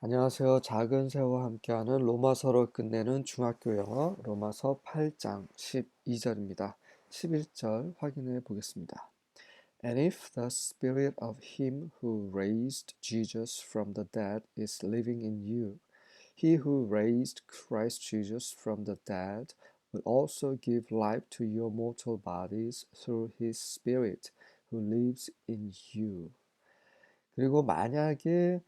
안녕하세요. 작은 새와 함께하는 로마서를 끝내는 중학교 영어 로마서 8장 12절입니다. 11절 확인해 보겠습니다. And if the spirit of him who raised Jesus from the dead is living in you, he who raised Christ Jesus from the dead will also give life to your mortal bodies through his spirit who lives in you. 그리고 만약에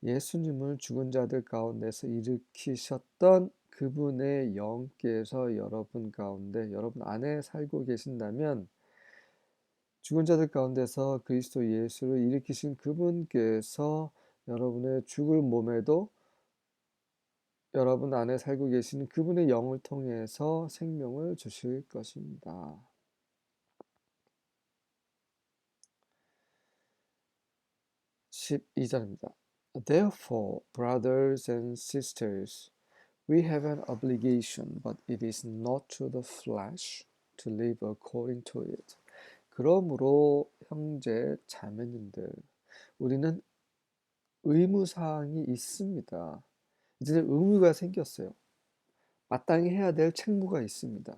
예수님을 죽은 자들 가운데서 일으키셨던 그분의 영께서 여러분 가운데, 여러분 안에 살고 계신다면 죽은 자들 가운데서 그리스도 예수를 일으키신 그분께서 여러분의 죽을 몸에도 여러분 안에 살고 계신 그분의 영을 통해서 생명을 주실 것입니다. 12절입니다. Therefore, brothers and sisters, we have an obligation, but it is not to the flesh to live according to it. 그러므로 형제 자매님들, 우리는 의무사항이 있습니다. 이제 의무가 생겼어요. 마땅히 해야 될 책무가 있습니다.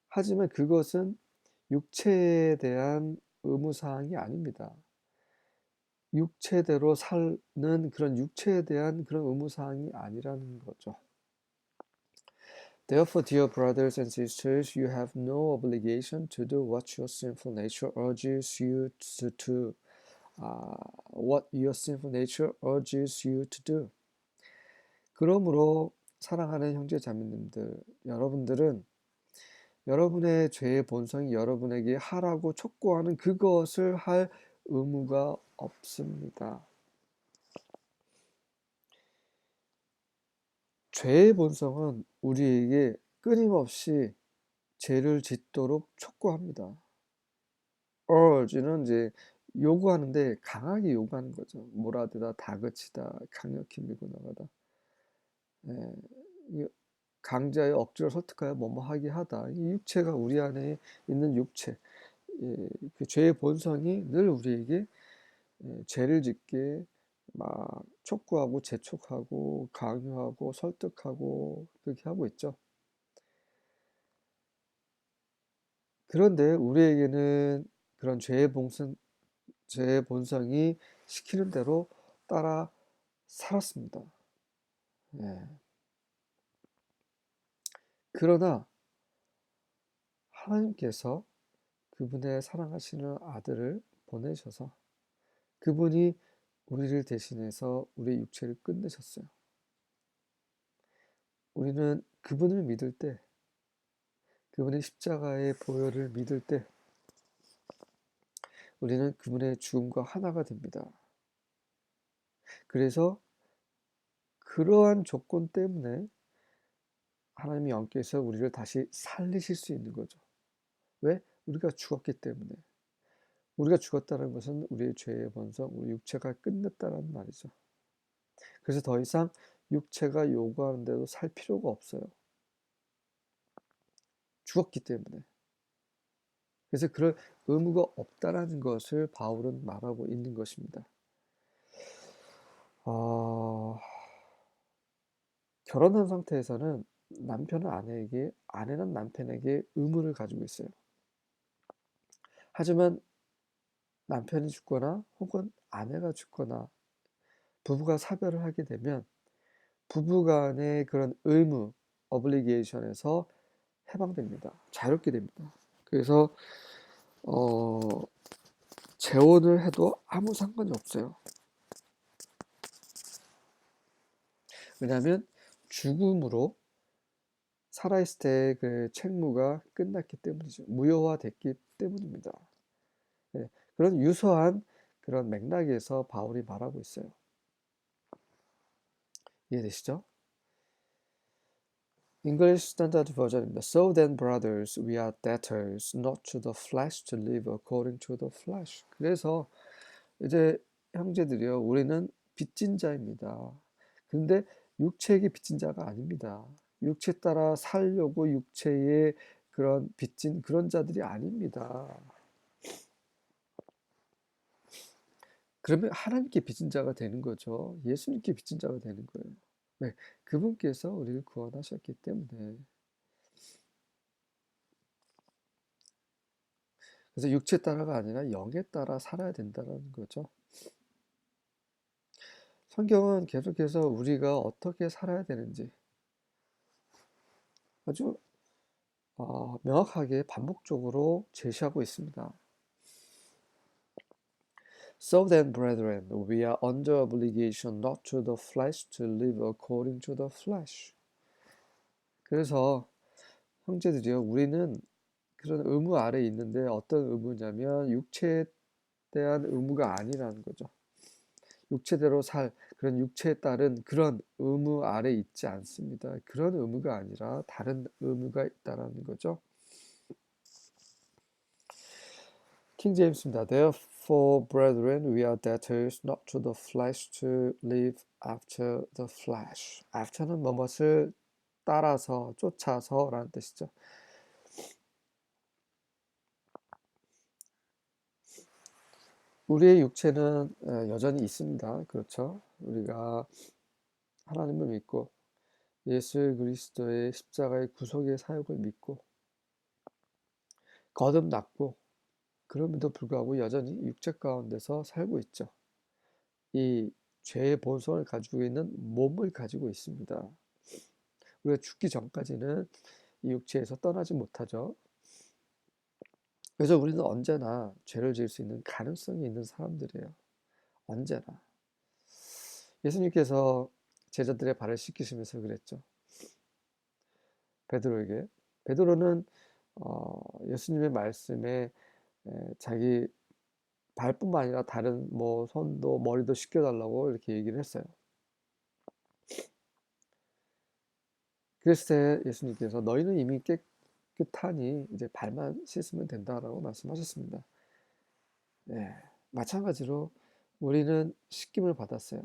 하지만 그것은 육체에 대한 의무사항이 아닙니다. 육체대로 사는 그런 육체에 대한 그런 의무사항이 아니라는 거죠. Therefore, dear brothers and sisters, you have no obligation to do what your sinful nature urges you to do. What your sinful nature urges you to do. 그러므로 사랑하는 형제 자매님들, 여러분들은 여러분의 죄의 본성이 여러분에게 하라고 촉구하는 그것을 할 의무가 없습니다. 죄의 본성은 우리에게 끊임없이 죄를 짓도록 촉구합니다. urge는 이제 요구하는데 강하게 요구하는 거죠. 몰아대다, 다그치다, 강력히 밀고 나가다. 강자의 억지로 설득하여 뭐뭐 하게 하다. 이 육체가 우리 안에 있는 육체, 그 죄의 본성이 늘 우리에게 죄를 짓게 막 촉구하고 재촉하고 강요하고 설득하고 그렇게 하고 있죠. 그런데 우리에게는 그런 죄의 본성이 시키는 대로 따라 살았습니다. 예. 그러나 하나님께서 그분의 사랑하시는 아들을 보내셔서 그분이 우리를 대신해서 우리의 육체를 끝내셨어요. 우리는 그분을 믿을 때, 그분의 십자가의 보혈을 믿을 때 우리는 그분의 죽음과 하나가 됩니다. 그래서 그러한 조건 때문에 하나님의 영께서 우리를 다시 살리실 수 있는 거죠. 왜? 우리가 죽었기 때문에. 우리가 죽었다는 것은 우리의 죄의 본성, 우리 육체가 끝냈다는 말이죠. 그래서 더 이상 육체가 요구하는 대로 살 필요가 없어요. 죽었기 때문에. 그래서 그럴 의무가 없다라는 것을 바울은 말하고 있는 것입니다. 결혼한 상태에서는 남편은 아내에게, 아내는 남편에게 의무를 가지고 있어요. 하지만 남편이 죽거나 혹은 아내가 죽거나 부부가 사별을 하게 되면 부부간의 그런 의무, obligation에서 해방됩니다. 자유롭게 됩니다. 그래서 재혼을 해도 아무 상관이 없어요. 왜냐하면 죽음으로 살아있을 때 그 책무가 끝났기 때문이죠. 무효화됐기 때문입니다. 네, 그런 유사한 그런 맥락에서 바울이 말하고 있어요. 이해되시죠? English Standard Version입니다. So then, brothers, we are debtors, not to the flesh, to live according to the flesh. 그래서 이제 형제들이요, 우리는 빚진 자입니다. 근데 육체에게 빚진 자가 아닙니다. 육체 따라 살려고 육체에 그런 빚진 그런 자들이 아닙니다. 그러면 하나님께 빚은 자가 되는 거죠. 예수님께 빚은 자가 되는 거예요. 네, 그분께서 우리를 구원하셨기 때문에. 그래서 육체 따라가 아니라 영에 따라 살아야 된다는 거죠. 성경은 계속해서 우리가 어떻게 살아야 되는지 아주 명확하게 반복적으로 제시하고 있습니다. So then, brethren, we are under obligation not to the flesh to live according to the flesh. 그래서 형제들이요, 우리는 그런 의무 아래에 있는데 어떤 의무냐면 육체에 대한 의무가 아니라는 거죠. 육체대로 그런 육체에 따른 그런 의무 아래 있지 않습니다. 그런 의무가 아니라 다른 의무가 있다라는 거죠. 킹 제임스입니다. Therefore, brethren, we are debtors not to the flesh to live after the flesh. after는 무엇을 따라서, 쫓아서라는 뜻이죠. 우리의 육체는 여전히 있습니다. 그렇죠? 우리가 하나님을 믿고 예수 그리스도의 십자가의 구속의 사역을 믿고 거듭났고 그럼에도 불구하고 여전히 육체 가운데서 살고 있죠. 이 죄의 본성을 가지고 있는 몸을 가지고 있습니다. 우리가 죽기 전까지는 이 육체에서 떠나지 못하죠. 그래서 우리는 언제나 죄를 지을 수 있는 가능성이 있는 사람들이에요. 언제나. 예수님께서 제자들의 발을 씻기시면서 그랬죠. 베드로에게. 베드로는 예수님의 말씀에 자기 발뿐만 아니라 다른 뭐 손도 머리도 씻겨달라고 이렇게 얘기를 했어요. 그랬을 때 예수님께서 너희는 이미 깨끗하니 이제 발만 씻으면 된다라고 말씀하셨습니다. 네, 마찬가지로 우리는 씻김을 받았어요.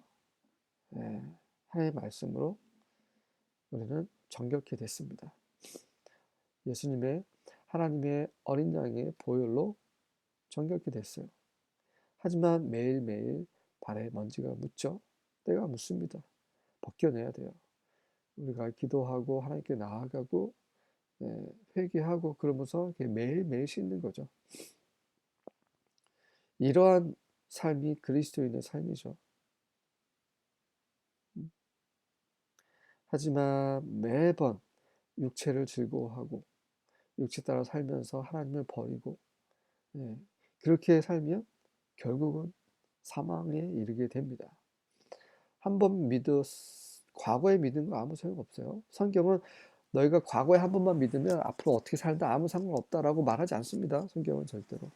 네, 하나님의 말씀으로 우리는 정결케 됐습니다. 예수님의 하나님의 어린 양의 보혈로 정결케 됐어요. 하지만 매일매일 발에 먼지가 묻죠. 때가 묻습니다. 벗겨내야 돼요. 우리가 기도하고 하나님께 나아가고 회개하고 그러면서 매일매일 씻는 거죠. 이러한 삶이 그리스도인의 삶이죠. 하지만 매번 육체를 즐거워하고 육체 따라 살면서 하나님을 버리고 그렇게 살면 결국은 사망에 이르게 됩니다. 한번 과거에 믿은 거 아무 소용없어요. 성경은 너희가 과거에 한 번만 믿으면 앞으로 어떻게 살다 아무 상관없다라고 말하지 않습니다. 성경은 절대로.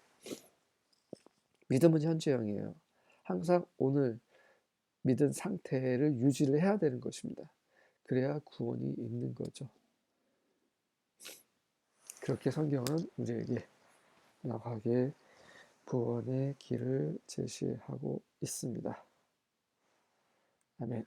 믿음은 현재형이에요. 항상 오늘 믿은 상태를 유지를 해야 되는 것입니다. 그래야 구원이 있는 거죠. 그렇게 성경은 우리에게 명확하게 구원의 길을 제시하고 있습니다. 아멘.